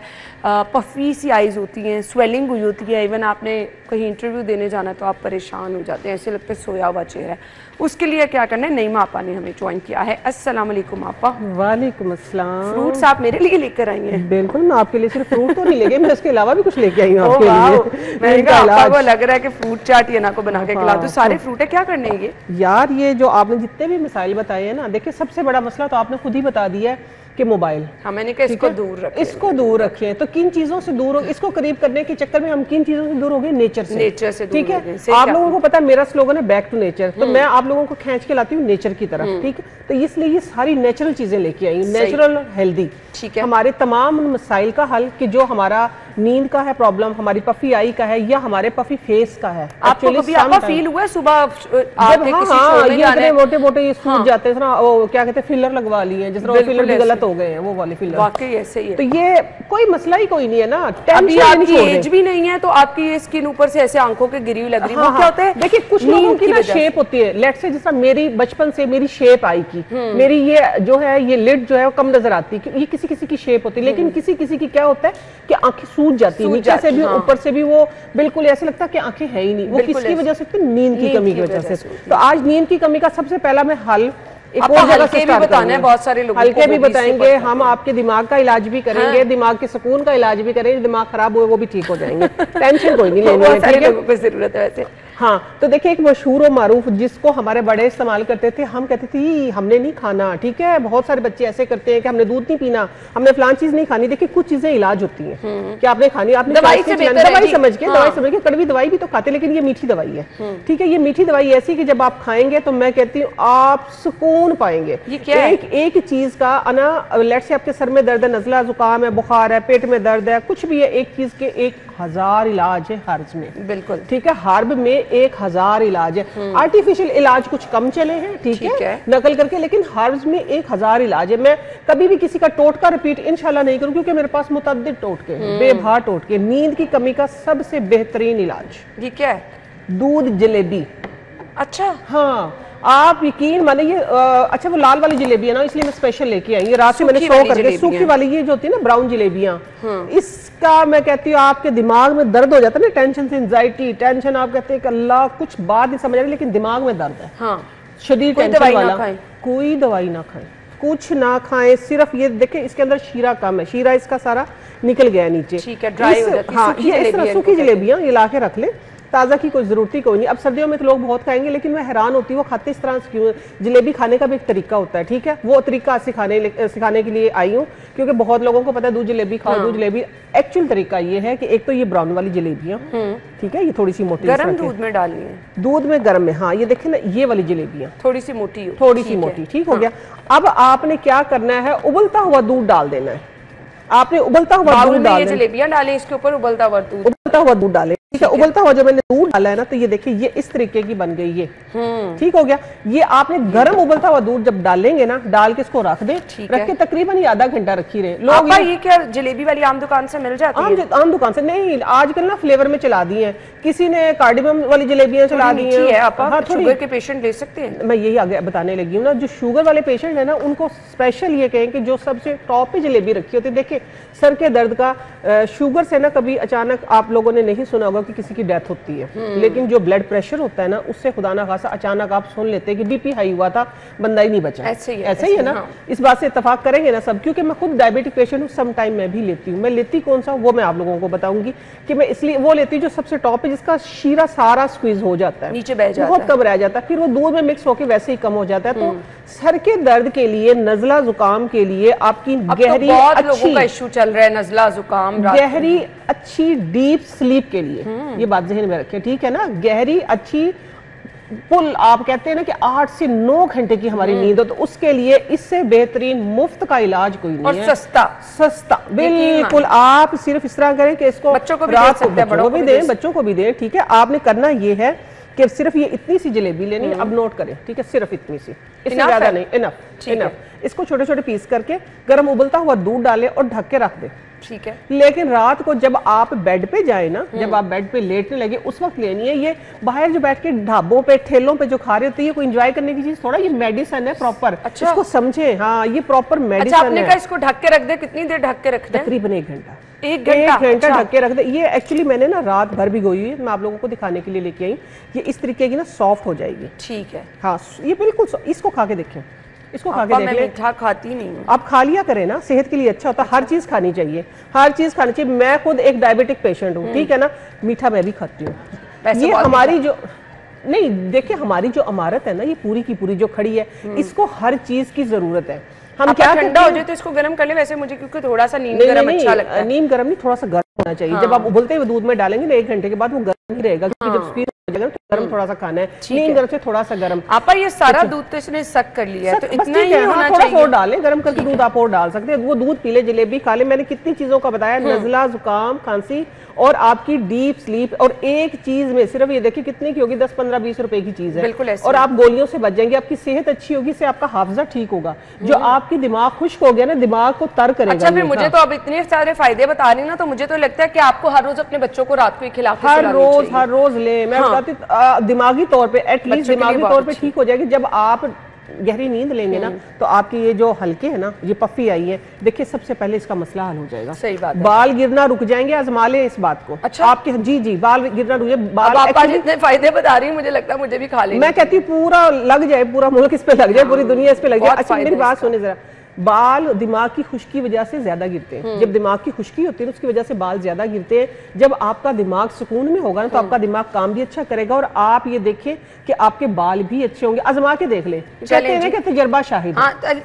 पफी सी आइज़ होती हैं, स्वेलिंग हुई होती है। इवन आपने कहीं इंटरव्यू देने जाना है तो आप परेशान हो जाते हैं, ऐसे लगता है सोया हुआ चेहरा है। उसके लिए क्या करना है? नईमा आपा ने हमें ज्वाइन किया है। अस्सलाम वालेकुम आपा। वालेकुम अस्सलाम। फ्रूट्स आप मेरे लिए लेकर आई हैं? बिल्कुल, मैं आपके लिए सिर्फ फ्रूट तो नहीं लेके, मैं इसके अलावा भी कुछ लेके आई हूँ आपके लिए। मैंने कहा आपका वो लग रहा है कि फ्रूट चाट ये ना को बना के खिला दो। सारे फ्रूट है, क्या करने ये? यार ये जो आपने जितने भी मिसाइल बताए हैं ना, देखिए सबसे बड़ा मसला तो आपने खुद ही बता दिया है कि मोबाइल। हाँ, मैंने कहा इसको दूर रखें। इसको दूर रखें। तो किन चीजों से दूर हो, इसको करीब करने के चक्कर में हम किन चीजों से दूर हो गए? नेचर से। नेचर से दूर ठीक है। हो गए। आप लोगों को पता है मेरा स्लोगन है बैक टू नेचर, तो मैं आप लोगों को खींच के लाती हूँ नेचर की तरफ। ठीक है, तो इसलिए ये सारी नेचुरल चीजें लेके आई हूँ, नेचुरल हेल्दी। ठीक है। हमारे तमाम मसाइल का हल कि जो हमारा नींद का है प्रॉब्लम, हमारी पफी आई का है या हमारे पफी फेस का है। आपको कभी आपका फील हुआ है सुबह जब ये इतने मोटे मोटे सूज जाते हैं ना, वो क्या कहते हैं फिलर लगवा लिए हैं, जिस तरह फिलर भी गलत हो गए हैं, वो वाले फिलर। वाकई ऐसे ही है। तो ये कोई मसला ही कोई नहीं है ना। अभी आपकी एज भी नहीं है तो आपकी ये स्किन ऊपर से ऐसे आंखों के गिरी हुई लग रही है। वो क्या होता है? देखिए कुछ लोगों की ना शेप होती है। लेट्स से जिस तरह मेरी बचपन से मेरी शेप आई की, मेरी ये जो है ये लिड जो है वो कम नजर आती है, ये किसी किसी की शेप होती है। लेकिन किसी किसी की क्या होता है कि आंखें सूज जाती है, नीचे से भी ऊपर से भी वो बिल्कुल ऐसे लगता है कि आंखें है ही नहीं। वो किसकी वजह से? नींद की कमी की वजह से। तो आज नींद की कमी का सबसे पहला मैं हल एक और जगह से स्टार्ट बताना है। बहुत सारे लोग हल्के भी बताएंगे, हम आपके दिमाग का इलाज भी करेंगे, दिमाग के सुकून का इलाज भी करेंगे, दिमाग खराब हुए वो भी ठीक हो जाएंगे। टेंशन कोई नहीं लेनी है। सारे लोगों को जरूरत है वैसे। हाँ, तो देखिए एक मशहूर और मारूफ जिसको हमारे बड़े इस्तेमाल करते थे, हम कहते थे हमने नहीं खाना। ठीक है, बहुत सारे बच्चे ऐसे करते हैं कि हमने दूध नहीं पीना, हमने फलान चीज नहीं खानी। देखिए कुछ चीजें इलाज होती हैं कि आपने खानी, आपने दवाई समझ के कड़वी दवाई भी तो खाते, लेकिन ये मीठी दवाई है। ठीक है, ये मीठी दवाई ऐसी कि जब आप खाएंगे तो मैं कहती हूँ आप सुकून पाएंगे। एक चीज का ना, लेट्स से आपके सर में दर्द है, नजला जुकाम है, बुखार है, पेट में दर्द है, कुछ भी है, एक चीज के 1000 इलाज है हर्ब में। बिल्कुल ठीक है, हर्ब में 1000 इलाज है। आर्टिफिशियल इलाज कुछ कम चले हैं, ठीक है, नकल करके, लेकिन हर्ब में 1000 इलाज है। मैं कभी भी किसी का टोटका रिपीट इंशाल्लाह नहीं करूं, क्योंकि मेरे पास मुतअद्दिद टोटके हैं, बेबहा टोटके। नींद की कमी का सबसे बेहतरीन इलाज ये क्या है? दूध जलेबी। अच्छा, हाँ, आप यकीन माने ये अच्छा वो लाल वाली जलेबी है ना, इसलिए मैं स्पेशल लेके आई। ये रात से मैंने शो करके, सूखी वाली ये जो होती है ना ब्राउन जलेबियां, इसका मैं कहती हूँ आपके दिमाग में दर्द हो जाता है ना, टेंशन से, एंजाइटी टेंशन, आप कहते हैं कि अल्लाह कुछ बात नहीं समझ आ रही, लेकिन दिमाग में दर्द है। हाँ, शदीद टेंशन वाला, कोई दवाई ना खाएं, कुछ ना खाएं, सिर्फ ये देखें इसके अंदर शीरा कम है, शीरा इसका सारा निकल गया नीचे। ठीक है, ड्राई हो जाती है। हाँ, ये इस तरह सूखी जलेबियां ये ला के रख ले, ताज़ा की कोई ज़रूरत ही कोई नहीं। अब सर्दियों में तो लोग बहुत खाएंगे, लेकिन मैं हैरान होती हूँ वो खाते इस तरह से क्यों। जलेबी खाने का भी एक तरीका होता है, ठीक है, वो तरीका सिखाने के लिए आई हूँ, क्योंकि बहुत लोगों को पता है दूध जलेबी खाओ, दूध जलेबी। एक्चुअल तरीका ये है कि एक तो ये ब्राउन वाली जलेबियाँ, ठीक है, ये थोड़ी सी मोटी गर्म दूध में डालनी है, दूध में गर्म में। हाँ, ये देखें ना, ये वाली जलेबियाँ थोड़ी सी मोटी, थोड़ी सी मोटी, ठीक हो गया। अब आपने क्या करना है, उबलता हुआ दूध डाल देना है। आपने उबलता हुआ दूध डाल, जलेबियां डालें, इसके ऊपर उबलता हुआ दूध डालें। ठीक है, उबलता हुआ जो मैंने दूध डाला है ना, तो ये देखिए ये इस तरीके की बन गई ये। ठीक हो गया। ये आपने गर्म उबलता हुआ दूध जब डालेंगे ना, डाल के इसको रख दें, रख के तकरीबन ये आधा घंटा रखी रहे। लोग ये क्या जलेबी वाली आम दुकान से मिल जाती है? आम दुकान से नहीं, आजकल ना फ्लेवर में चला दी है, किसी ने कार्डिमम वाली जलेबियां चला दी है। शुगर के पेशेंट ले सकते हैं। मैं यही आगे बताने लगी हूँ ना, जो शुगर वाले पेशेंट है ना, उनको स्पेशल ये कहें कि जो सबसे टॉप पे जलेबी रखी होती है। देखिए सर के दर्द का, शुगर से ना कभी अचानक आप लोगों ने नहीं सुना होगा कि किसी की डेथ होती है, लेकिन जो ब्लड प्रेशर होता है ना, उससे खुदा ना खासा अचानक आप सुन लेते हैं कि बीपी हाई हुआ था, बंदा ही नहीं बचा। ऐसे ही है ना। हाँ। इस बात से इत्तेफाक करेंगे ना सब, क्योंकि मैं खुद डायबिटिक पेशेंट हूँ, सम टाइम मैं भी लेती हूँ। मैं लेती कौन सा वो मैं आप लोगों को बताऊंगी कि मैं इसलिए वो लेती हूँ जो सबसे टॉप है, जिसका शीरा सारा स्क्वीज हो जाता है, नीचे बह जाता है, बहुत कम रह जाता है, फिर वो दूध में मिक्स होकर वैसे ही कम हो जाता है। तो सर के दर्द के लिए, नजला जुकाम के लिए, आपकी गहरी बहुत लोगों का इशू चल रहा है नजला जुकाम, गहरी अच्छी डीप स्लीप के लिए, ये बात ज़हन में रखें, ठीक है ना। गहरी अच्छी पुल आप कहते हैं ना कि 8 से 9 घंटे की हमारी नींद हो, तो उसके लिए इससे बेहतरीन मुफ्त का इलाज कोई नहीं और है। सस्ता बिल्कुल। आप सिर्फ इस तरह करें कि इसको बच्चों को भी रात दे सकते हैं, बच्चों को भी दें, बच्चों को भी दें, ठीक है। आपने करना ये है कि सिर्फ ये इतनी सी जलेबी लेनी है, अब नोट करें, ठीक है, सिर्फ इतनी सी, इससे ज्यादा नहीं, इनफ। इसको छोटे छोटे पीस करके गर्म उबलता हुआ दूध डालें और ढक के रख दें, ठीक है। लेकिन रात को जब आप बेड पे जाए ना, जब आप बेड पे लेटने लगे उस वक्त लेनी है। ये बाहर जो बैठ के ढाबों पे ठेलों पे जो खा रहे होते हैं, ये कोई एंजॉय करने की चीज थोड़ा, ये मेडिसिन है प्रॉपर। अच्छा। इसको समझे, हाँ, ये प्रॉपर मेडिसिन अच्छा, आपने है। कहा इसको ढक के रख दे, कितनी देर ढक के रख दे? तकरीबन 1 घंटा। 1 घंटा ढक के रख दे। ये एक्चुअली मैंने ना रात भर भिगोई हुई है, मैं आप लोगों को दिखाने के लिए लेके आई। ये इस तरीके की ना सॉफ्ट हो जाएगी, ठीक है। हाँ, ये बिल्कुल। इसको खा के देखें, इसको खा के देख मैं लें। मीठा खाती नहीं हूँ। आप खा लिया करें ना, सेहत के लिए अच्छा होता है। हर चीज खानी चाहिए, हर चीज खानी चाहिए। मैं खुद एक डायबिटिक पेशेंट हूँ, ठीक है ना, मीठा मैं भी खाती हूँ। ये हमारी जो नहीं, देखिए हमारी जो इमारत है ना, ये पूरी की पूरी जो खड़ी है, इसको हर चीज की जरूरत है। हम क्या ठंडा हो जाए तो इसको गर्म कर ले, वैसे मुझे क्योंकि थोड़ा सा नीम गर्म अच्छा लगता है। नीम गर्म नहीं, थोड़ा सा गर्म होना चाहिए। जब आप उबलते हुए दूध में डालेंगे ना 1 घंटे के बाद वो गर्म ही रहेगा, क्योंकि जब स्क्वीज हो जाएगा तो गर्म थोड़ा सा खाना है। नीम गर्म से थोड़ा सा गर्म। आपा ये सारा दूध तो इसने सक कर लिया है, तो इतना ही होना थोड़ा चाहिए। और डालें, गर्म करके दूध आप और डाल सकते हैं। वो दूध पी ले, जलेबी खा ले। मैंने कितनी चीजों का बताया, नजला, जुकाम, खांसी और आपकी डीप स्लीप। और एक चीज में सिर्फ ये देखिए कितने की होगी, 10, 15, 20 रुपए की चीज है, बिल्कुल ऐसे। और आप गोलियों से बच जाएंगे। आपकी सेहत अच्छी होगी, इससे आपका हाफजा ठीक होगा। जो आपकी दिमाग खुश्क हो गया ना, दिमाग को तर करेगा। अच्छा, फिर मुझे तो अब इतने सारे फायदे बता रही ना, तो मुझे तो लगता है कि आपको हर रोज अपने बच्चों को रात को खिलाते हर रोज ले। मैं बताती दिमागी तौर पे, एटलीस्ट दिमागी तौर पे ठीक हो जाएगी। जब आप गहरी नींद लेंगे ना, तो आपकी ये जो हल्के है ना, ये पफी आई है, देखिए सबसे पहले इसका मसला हल हो जाएगा। सही बात है। बाल गिरना रुक जाएंगे, आजमा ले इस बात को। अच्छा। आपके जी बाल गिरना रुक जाए। बाल आप जितने फायदे बता रही है, मुझे लगता है मुझे भी खा लेना। मैं कहती हूँ पूरा लग जाए, पूरा मुल्क इस पे लग जाए, पूरी दुनिया इस पे लग जाए। अच्छा, मेरी बात सुने जरा। बाल दिमाग की खुश्की की वजह से ज्यादा गिरते हैं। जब दिमाग की खुश्की होती है उसकी वजह से बाल ज्यादा गिरते हैं। जब आपका दिमाग सुकून में होगा ना, तो आपका दिमाग काम भी अच्छा करेगा, और आप ये देखें कि आपके बाल भी अच्छे होंगे। आजमा के देख ले, कहते हैं कि तजर्बा शाहिद।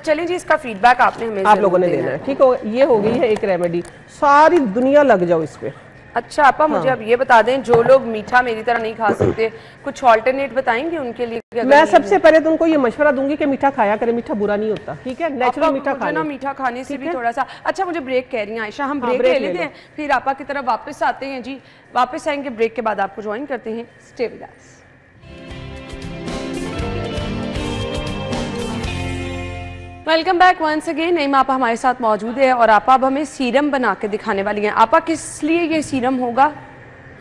चलें जी, इसका फीडबैक आपने हमें आप लोगों ने देना है, ठीक हो। ये हो गई है एक रेमेडी, सारी दुनिया लग जाओ इस पे। अच्छा आपा, मुझे अब ये बता दें, जो लोग मीठा मेरी तरह नहीं खा सकते, कुछ ऑल्टरनेट बताएंगे उनके लिए? मैं सबसे पहले तुमको ये मशवरा दूंगी कि मीठा खाया करें, मीठा बुरा नहीं होता, ठीक है। नेचुरल मीठा खाना, मीठा खाने से भी थोड़ा सा। अच्छा, मुझे ब्रेक कह रही हैं आयशा, हम ब्रेक ले लेते हैं, फिर आपा की तरफ वापस आते हैं जी। वापस आएंगे ब्रेक के बाद, आपको ज्वाइन करते हैं। Stay with us. Welcome back once again. Naeem आपा हमारे साथ मौजूद है, और आपा अब हमें सीरम बना के दिखाने वाली हैं। आपा, किस लिए ये सीरम होगा?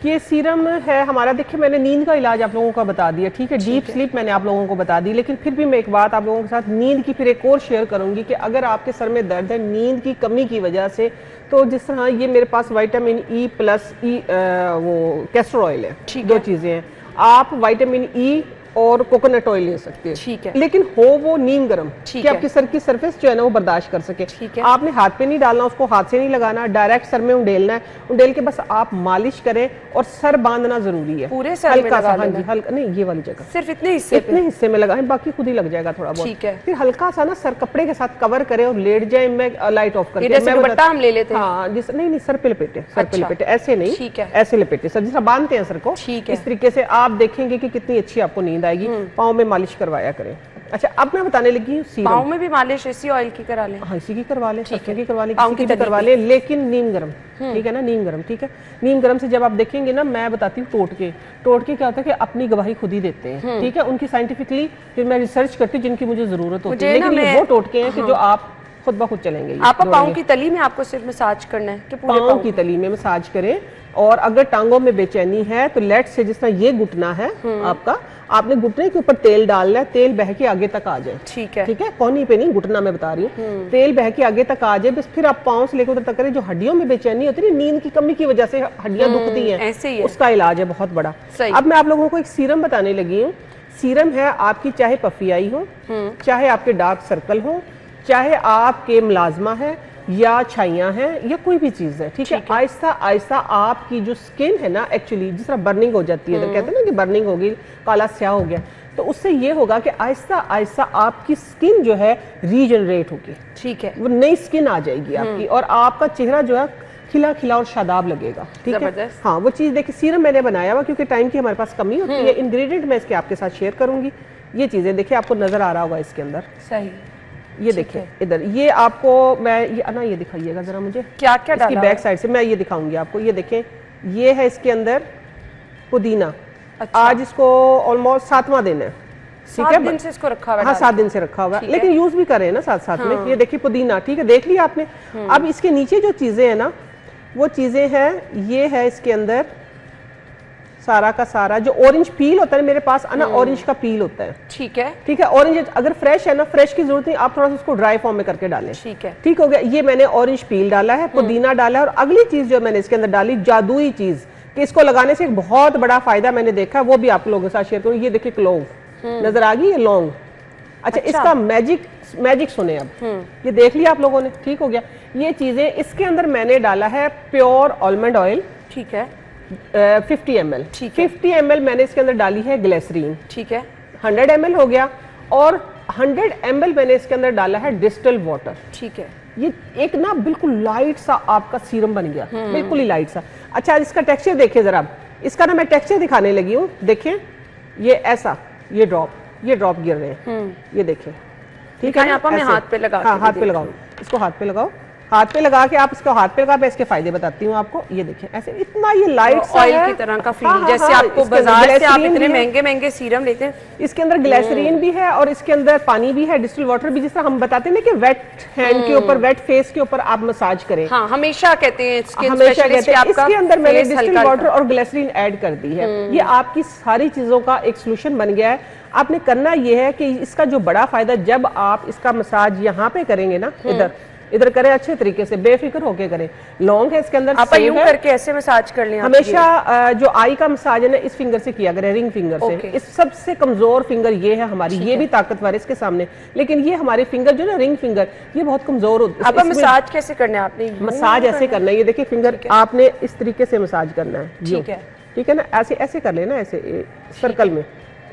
ये सीरम है हमारा, देखिए मैंने नींद का इलाज आप लोगों का बता दिया, ठीक है। डीप स्लीप मैंने आप लोगों को बता दी, लेकिन फिर भी मैं एक बात आप लोगों के साथ नींद की फिर एक और शेयर करूंगी कि अगर आपके सर में दर्द है नींद की कमी की वजह से, तो जिस तरह ये मेरे पास विटामिन ई प्लस वो कैस्टर ऑयल है, 2 चीजें हैं। आप विटामिन ई और कोकोनट ऑयल ले सकते हैं, ठीक है, लेकिन हो वो नीम गर्म, कि आपकी सर की सरफेस जो है ना वो बर्दाश्त कर सके। आपने हाथ पे नहीं डालना, उसको हाथ से नहीं लगाना, डायरेक्ट सर में उंडेलना है। उंडेल के बस आप मालिश करें, और सर बांधना जरूरी है पूरे सर में लगा लेना। हल्का नहीं, ये वाली जगह सिर्फ इतने हिस्से में लगाएं, बाकी खुद ही लग जाएगा थोड़ा बहुत, ठीक है। फिर हल्का सा ना सर कपड़े के साथ कवर करें और लेट जाए। मैं लाइट ऑफ करके दुपट्टा हम ले लेते हैं, हाँ, जिस नहीं सर पे लपेटे, सर पे लपेटे, ऐसे नहीं, ठीक है, ऐसे लपेटे सर, जिस बांधते हैं सर को, ठीक है। इस तरीके से आप देखेंगे कि कितनी अच्छी आपको नींद आएगी। पाँव में मालिश करवाया करें। अच्छा, अब मैं बताने लगी सीरम। पाँव में भी मालिश इसी ऑयल की करा लें? हाँ, इसी की करवा लें, सरसों की करवा लें, किसी की भी करवा लें, लेकिन नीम गर्म, ठीक है ना, नीम गर्म, ठीक है। नीम गर्म से जब आप देखेंगे ना, मैं बताती हूँ टोटके क्या होता है कि अपनी गवाही खुद ही देते हैं, ठीक है। उनकी साइंटिफिकली फिर मैं रिसर्च करती हूँ जिनकी मुझे जरूरत होती है, लेकिन ये वो टोटके हैं कि जो आप खुद ब खुद चलेंगे। आप पाँव की तली में आपको सिर्फ मसाज करना है कि पूरे पाँव की तली में मसाज करें। और अगर टांगों में बेचैनी है तो लेट से जिस तरह ये घुटना है आपका, आपने घुटने के ऊपर तेल डालना है, तेल बह के आगे तक आ जाए, ठीक है, ठीक है, कोहनी पे नहीं, घुटना मैं बता रही हूँ। तेल बह के आगे तक आ जाए, बस फिर आप पाँव से लेकर उधर तक करें। जो हड्डियों में बेचैनी होती है, नींद की कमी की वजह से हड्डियां दुखती हैं, ऐसे ही उसका इलाज है बहुत बड़ा। अब मैं आप लोगों को एक सीरम बताने लगी हूँ। सीरम है आपकी, चाहे पफियाई हो, चाहे आपके डार्क सर्कल हो, चाहे आपके मुलाजमा है या छाइयाँ हैं, या कोई भी चीज़ है, ठीक है। आहिस्ता आहिस्ता आपकी जो स्किन है ना, एक्चुअली जिस तरह बर्निंग हो जाती है, तो कहते हैं ना कि बर्निंग होगी, काला स्याह हो गया, तो उससे ये होगा कि आहिस्ता आहिस्ता आपकी स्किन जो है रीजनरेट होगी, ठीक है, वो नई स्किन आ जाएगी आपकी, और आपका चेहरा जो है खिला खिला और शादाब लगेगा, ठीक है। हाँ, वो चीज़ देखिए सीरम मैंने बनाया हुआ क्योंकि टाइम की हमारे पास कमी होती है। इंग्रेडिएंट मैं इसके आपके साथ शेयर करूंगी। ये चीज़ें देखिए आपको नजर आ रहा होगा इसके अंदर, सही। ये देखिए इधर, ये आपको मैं ये दिखाइएगा जरा मुझे क्या क्या इसकी बैक साइड से मैं ये दिखाऊंगी आपको। ये देखें, ये है इसके अंदर पुदीना। अच्छा। आज इसको ऑलमोस्ट 7वां दिन है, ठीक है। 7 दिन से इसको रखा हुआ है। हाँ, 7 दिन से रखा हुआ है, लेकिन यूज भी कर रहे हैं ना साथ साथ में। ये देखिए पुदीना, ठीक है, देख लिया आपने। अब इसके नीचे जो चीजें हैं ना, वो चीजें हैं, ये है इसके अंदर सारा का सारा जो ऑरेंज पील होता है मेरे पास ना, ऑरेंज का पील होता है, ठीक है, ठीक है। ऑरेंज अगर फ्रेश है ना, फ्रेश की जरूरत नहीं, आप थोड़ा सा उसको ड्राई फॉर्म में करके डालें, ठीक है, ठीक हो गया। ये मैंने ऑरेंज पील डाला है, पुदीना डाला है, और अगली चीज जो मैंने इसके अंदर डाली, जादुई चीज कि इसको लगाने से एक बहुत बड़ा फायदा मैंने देखा, वो भी आप लोगों के साथ शेयर करूँ। ये देखिए क्लोव नजर आ गई, ये लौंग। अच्छा, इसका मैजिक सुने अब, ये देख लिया आप लोगों ने, ठीक हो गया। ये चीजें इसके अंदर मैंने डाला है प्योर आलमंड ऑयल, ठीक है, 50 ml, 50 ml मैंने इसके अंदर डाली है ग्लिसरीन, ठीक है, 100 ml हो गया, और 100 ml मैंने इसके अंदर डाला है डिस्टिल वाटर, ठीक है। ये एक ना बिल्कुल लाइट सा आपका सीरम बन गया, बिल्कुल ही लाइट सा। अच्छा, इसका टेक्सचर देखिए जरा, इसका ना मैं टेक्सचर दिखाने लगी हूँ। देखिए ये ऐसा, ये ड्रॉप गिर रहे हैं, ये देखिए, ठीक है। यहाँ पर मैं हाथ पे लगा, हाँ, हाथ पे लगाओ, इसको हाथ पे लगाओ, हाथ पे लगा के आप इसको हाथ पे लगा, मैं इसके फायदे बताती हूँ आपको। ये देखिए ऐसे, इतना ये लाइट ऑयल की तरह का फील, जैसे आपको बाजार से आप इतने महंगे सीरम लेते हैं, इसके अंदर ग्लिसरीन भी है और इसके अंदर पानी भी है, डिस्टिल वाटर भी। जिस तरह हम बताते हैं ना कि वेट हैंड के ऊपर, वेट फेस के ऊपर आप मसाज करें, हाँ, हमेशा कहते हैं, इसके अंदर मैंने डिस्टिल वाटर और ग्लिसरीन ऐड कर दी है। ये आपकी सारी चीजों का एक सोल्यूशन बन गया है। आपने करना ये है कि इसका जो बड़ा फायदा, जब आप इसका मसाज यहाँ पे करेंगे ना, इधर करें, अच्छे तरीके से बेफिक्र होके करें। लॉन्ग है इसके अंदर, आप यूं करके ऐसे मसाज कर लें। हमेशा जो आई का मसाज है ना, इस फिंगर से किया करें, रिंग फिंगर से। इस सबसे कमजोर फिंगर ये है हमारी, ये भी ताकतवर है इसके सामने, लेकिन ये हमारे फिंगर जो ना, रिंग फिंगर, ये बहुत कमजोर होती है। मसाज कैसे करना है आपने? मसाज ऐसे करना है, ये देखिए फिंगर आपने इस तरीके से मसाज करना है, ठीक है ना, ऐसे ऐसे कर लेना, ऐसे सर्कल में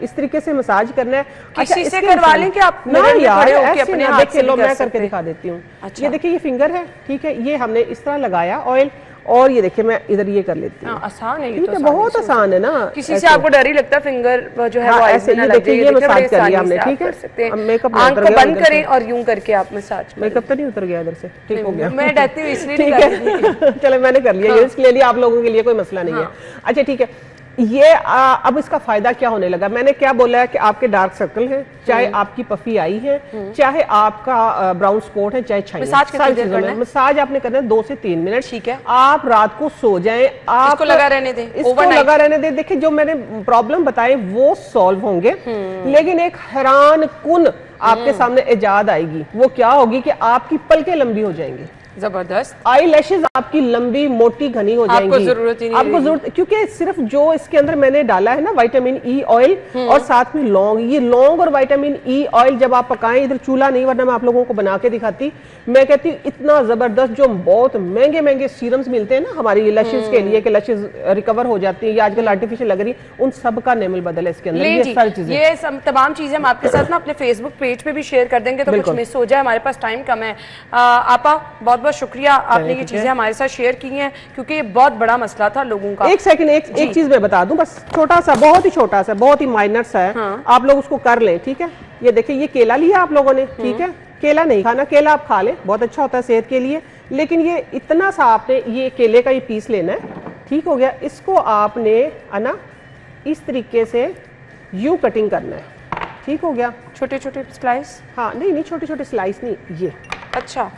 इस तरीके से मसाज करना है। किसी से करवा लें कि आप ना यार, अपने हाथ से लो, मैं करके दिखा देती हूँ। अच्छा। ये देखिए ये फिंगर है, ठीक है, ये हमने इस तरह लगाया ऑयल, और ये देखिए मैं इधर ये कर लेती हूँ। आसान है, ये तो बहुत आसान है ना। किसी से आपको डर ही लगता है फिंगर जो है वो ऐसे, ये देखिए ये मसाज कर लिया हमने, ठीक है। मेकअप आंख को बंद करें और यूं करके आप मसाज, मेकअप तो नहीं उतर गया इधर से, ठीक हो गया। मैं डरती हूँ इसलिए नहीं कर रही। चलो मैंने कर लिया, इसके लिए आप लोगों के लिए कोई मसला नहीं है। अच्छा ठीक है, ये अब इसका फायदा क्या होने लगा, मैंने क्या बोला है कि आपके डार्क सर्कल है, चाहे आपकी पफी आई है, चाहे आपका ब्राउन स्पॉट है, चाहे छाई, मसाज आपने करना है 2 से 3 मिनट, ठीक है। आप रात को सो जाएं, आप इसको लगा रहने दें, इसको लगा रहने दें। देखिए जो मैंने प्रॉब्लम बताए वो सॉल्व होंगे, लेकिन एक हैरान कुन आपके सामने इजाद आएगी। वो क्या होगी कि आपकी पलकें लंबी हो जाएंगी, जबरदस्त, आई लैशेज आपकी लंबी मोटी घनी हो जाएंगी। आपको जरूरत ही नहीं, आपको जरूरत, क्योंकि सिर्फ जो इसके अंदर मैंने डाला है ना विटामिन ई ऑयल और साथ में लौंग, ये लौंग और विटामिन ई ऑयल जब आप पकाएं, इधर चूल्हा नहीं, वरना मैं आप लोगों को बना के दिखाती। मैं कहती हूँ इतना जबरदस्त, जो बहुत महंगे महंगे सीरम्स मिलते हैं ना हमारी लैशेज के लिए कि लैशेज रिकवर हो जाती है, ये आजकल आर्टिफिशियल लग रही है, उन सब का नेमल बदल है इसके अंदर। ये सारी चीजें, ये तमाम चीजें हम आपके साथ ना अपने फेसबुक पेज पे भी शेयर कर देंगे, तो कुछ मिस हो जाए, हमारे पास टाइम कम है। आपा बहुत बहुत शुक्रिया, आपने ये चीजें हमारे साथ शेयर की हैं, क्योंकि ये बहुत बड़ा मसला था लोगों का। एक सेकंड, एक चीज मैं बता दूं, बस छोटा सा, बहुत ही छोटा सा, बहुत ही माइनर सा है, हाँ। आप लोग उसको कर लें, ठीक है। ये देखिए ये केला लिया आप लोगों ने, ठीक है, केला नहीं खाना, केला आप खा लें, बहुत अच्छा होता है सेहत के लिए, लेकिन ये इतना सा आपने ये केले का ये पीस लेना है, ठीक हो गया। इसको आपने ना इस तरीके से यूं कटिंग करना है, ठीक हो गया। छोटे छोटे स्लाइस, हाँ, नहीं छोटे छोटे स्लाइस नहीं, ये, अच्छा,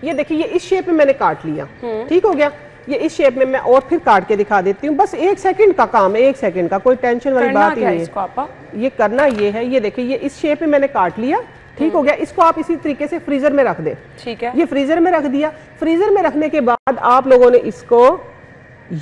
ये देखिए ये इस शेप में मैंने काट लिया, ठीक हो गया। ये इस शेप में मैं और फिर काट के दिखा देती हूँ, बस 1 सेकंड का काम है, 1 सेकंड का, कोई टेंशन वाली बात ही नहीं है। ये करना ये है, ये देखिए ये इस शेप में मैंने काट लिया, ठीक हो गया। इसको आप इसी तरीके से फ्रीजर में रख दे, ठीक है। ये फ्रीजर में रख दिया। फ्रीजर में रखने के बाद आप लोगों ने इसको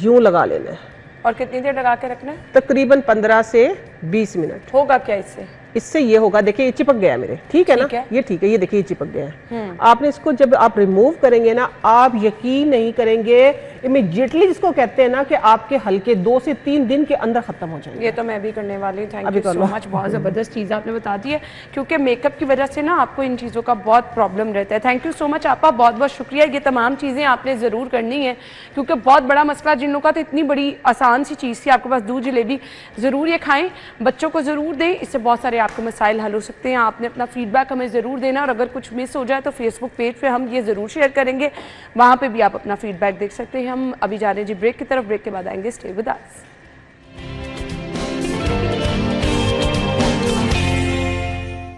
यूं लगा लेना है। और कितनी देर लगा के रखना है? तकरीबन 15 से 20 मिनट। होगा क्या इससे? इससे ये होगा, देखिए ये चिपक गया मेरे, ठीक है ना, ये ठीक है, ये देखिए ये चिपक गया है। आपने इसको जब आप रिमूव करेंगे ना, आप यकीन नहीं करेंगे, इमीडिएटली जिसको कहते हैं ना कि आपके हल्के 2 से 3 दिन के अंदर खत्म हो जाएंगे। ये तो मैं भी करने वाली हूँ। थैंक यू सो मच, बहुत ज़बरदस्त चीज़ आपने बता दी है, क्योंकि मेकअप की वजह से ना आपको इन चीज़ों का बहुत प्रॉब्लम रहता है। थैंक यू सो मच आपका, बहुत बहुत शुक्रिया। ये तमाम चीज़ें आपने ज़रूर करनी है, क्योंकि बहुत बड़ा मसला जिन लोगों का, तो इतनी बड़ी आसान सी चीज़ थी आपके पास दूध जलेबी, ज़रूर ये खाएँ, बच्चों को ज़रूर दें, इससे बहुत सारे आपके मसाइल हल हो सकते हैं। आपने अपना फीडबैक हमें ज़रूर देना, और अगर कुछ मिस हो जाए तो फेसबुक पेज पे हम ये ज़रूर शेयर करेंगे, वहाँ पे भी आप अपना फीडबैक देख सकते हैं। हम अभी जा रहे हैं जी ब्रेक की तरफ, ब्रेक के बाद आएंगे। स्टे विद अस।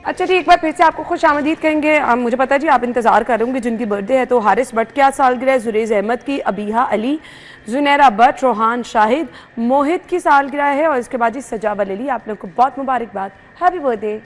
अच्छा जी, एक बार फिर से आपको खुश आमदीद कहेंगे। मुझे पता है जी आप इंतज़ार कर रहे होंगे जिनकी बर्थडे है, तो हारिस भट्ट की आज सालगिरह, जुरेज अहमद की, अबीहा अली, जुनैरा भट्ट, रोहान शाहिद, मोहित की सालगिरह है, और इसके बाद जी सजावल अली। आप लोग को बहुत मुबारकबाद, हैप्पी बर्थडे।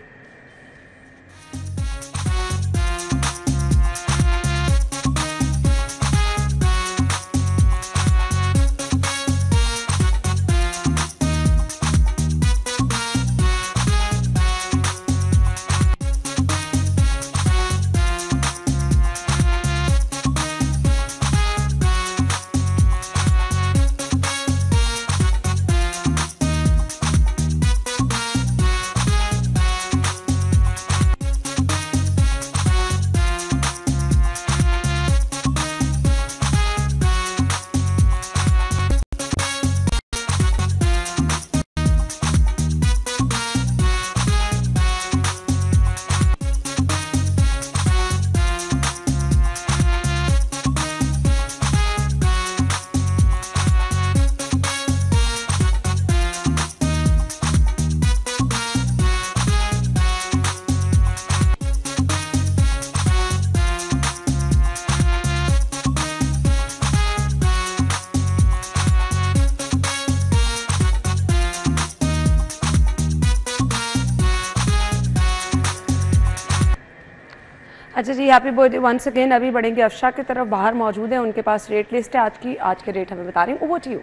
अच्छा जी, हैप्पी बर्थडे वंस अगेन। अभी बढ़ेंगे अफशा की तरफ, बाहर मौजूद है, उनके पास रेट लिस्ट है आज की, आज के रेट हमें बता रही हूँ। Over to you.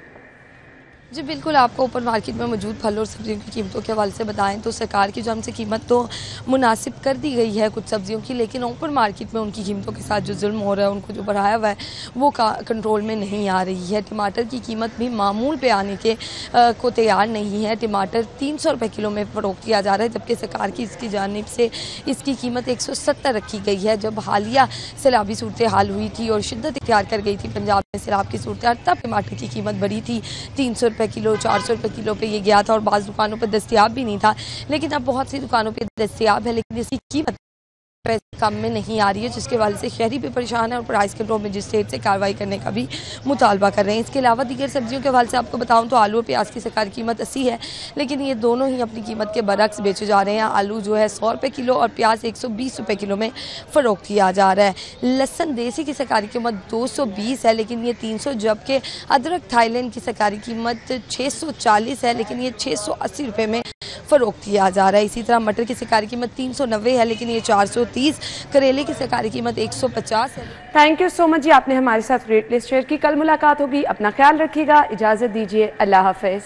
जी बिल्कुल, आपको ओपन मार्केट में मौजूद फल और सब्जियों की कीमतों के हवाले से बताएं तो सरकार की जो हमसे कीमत तो मुनासिब कर दी गई है कुछ सब्जियों की, लेकिन ओपन मार्केट में उनकी कीमतों के साथ जो जुल्म हो रहा है, उनको जो बढ़ाया हुआ है, वो कंट्रोल में नहीं आ रही है। टमाटर की कीमत भी मामूल पे आने के को तैयार नहीं है। टमाटर 300 रुपये किलो में फ़रोख्त किया जा रहा है, जबकि सरकार की इसकी जानिब से इसकी कीमत 170 रखी गई है। जब हालिया सैलाबी सूरत हाल हुई थी और शिद्दत इख्तियार कर गई थी पंजाब में सैलाब की सूरत हाल, तब टमाटर की कीमत बढ़ी थी 300 रुपये किलो, 400 रुपये किलो पे ये गया था, और बाज़ दुकानों पर दस्तियाब भी नहीं था। लेकिन अब बहुत सी दुकानों पे दस्तियाब है, लेकिन इसकी कीमत पैसे कम में नहीं आ रही है, जिसके हवाले से शहरी भी परेशान है और प्राइस कंट्रोल मजिस्ट्रेट से कार्रवाई करने का भी मुतालबा कर रहे हैं। इसके अलावा दीगर सब्जियों के हवाले से आपको बताऊं तो आलू और प्याज की सरकारी कीमत 80 है, लेकिन ये दोनों ही अपनी कीमत के बरक्स बेचे जा रहे हैं। आलू जो है 100 रुपये किलो और प्याज 120 रुपये किलो में फ़रोख्त किया जा रहा है। लहसुन देसी की सरकारी कीमत 220 है, लेकिन ये 300, जबकि अदरक थाईलैंड की सरकारी कीमत 640 है, लेकिन ये 680 रुपये में फ़रोख्त किया जा रहा है। इसी तरह मटर की सरकारी कीमत 390 है, लेकिन ये 430, करेले की सरकारी कीमत 150 है। थैंक यू सो मच जी, आपने हमारे साथ रेट लिस्ट शेयर की। कल मुलाकात होगी, अपना ख्याल रखिएगा, इजाज़त दीजिए, अल्लाह हाफ़िज़।